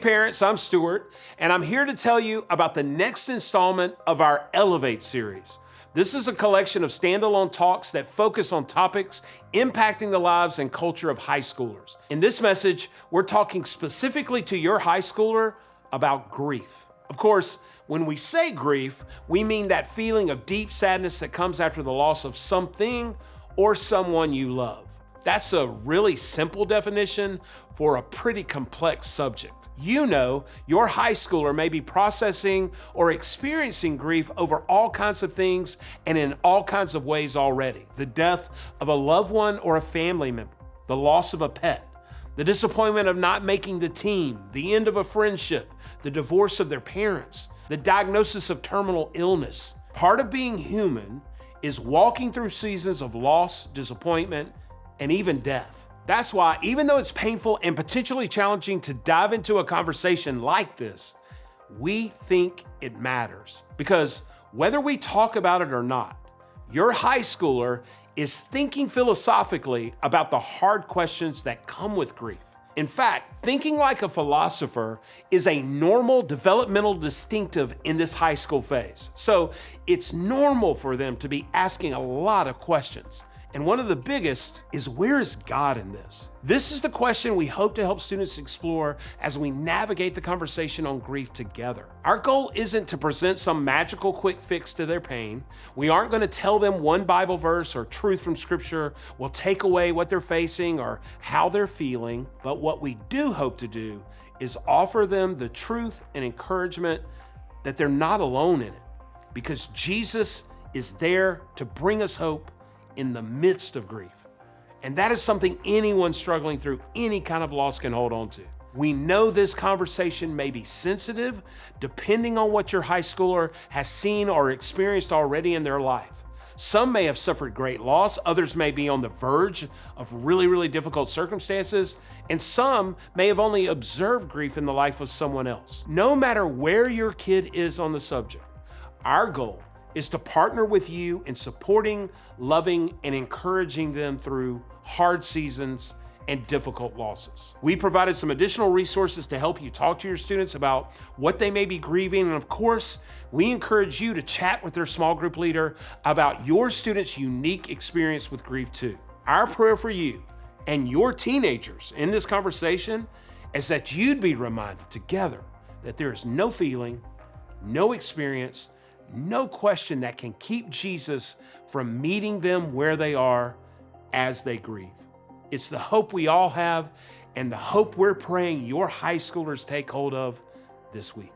parents, I'm Stuart, and I'm here to tell you about the next installment of our Elevate series. This is a collection of standalone talks that focus on topics impacting the lives and culture of high schoolers. In this message, we're talking specifically to your high schooler about grief. Of course, when we say grief, we mean that feeling of deep sadness that comes after the loss of something or someone you love. That's a really simple definition for a pretty complex subject. You know, your high schooler may be processing or experiencing grief over all kinds of things and in all kinds of ways already. The death of a loved one or a family member, the loss of a pet, the disappointment of not making the team, the end of a friendship, the divorce of their parents, the diagnosis of terminal illness. Part of being human is walking through seasons of loss, disappointment, and even death. That's why, even though it's painful and potentially challenging to dive into a conversation like this, we think it matters. Because whether we talk about it or not, your high schooler is thinking philosophically about the hard questions that come with grief. In fact, thinking like a philosopher is a normal developmental distinctive in this high school phase. So it's normal for them to be asking a lot of questions. And one of the biggest is, where is God in this? This is the question we hope to help students explore as we navigate the conversation on grief together. Our goal isn't to present some magical quick fix to their pain. We aren't going to tell them one Bible verse or truth from Scripture will take away what they're facing or how they're feeling. But what we do hope to do is offer them the truth and encouragement that they're not alone in it, because Jesus is there to bring us hope in the midst of grief. And that is something anyone struggling through any kind of loss can hold on to. We know this conversation may be sensitive depending on what your high schooler has seen or experienced already in their life. Some may have suffered great loss, others may be on the verge of really difficult circumstances, and some may have only observed grief in the life of someone else. No matter where your kid is on the subject, our goal is to partner with you in supporting, loving, and encouraging them through hard seasons and difficult losses. We provided some additional resources to help you talk to your students about what they may be grieving. And of course, we encourage you to chat with their small group leader about your student's unique experience with grief too. Our prayer for you and your teenagers in this conversation is that you'd be reminded together that there is no feeling, no experience, no question that can keep Jesus from meeting them where they are as they grieve. It's the hope we all have and the hope we're praying your high schoolers take hold of this week.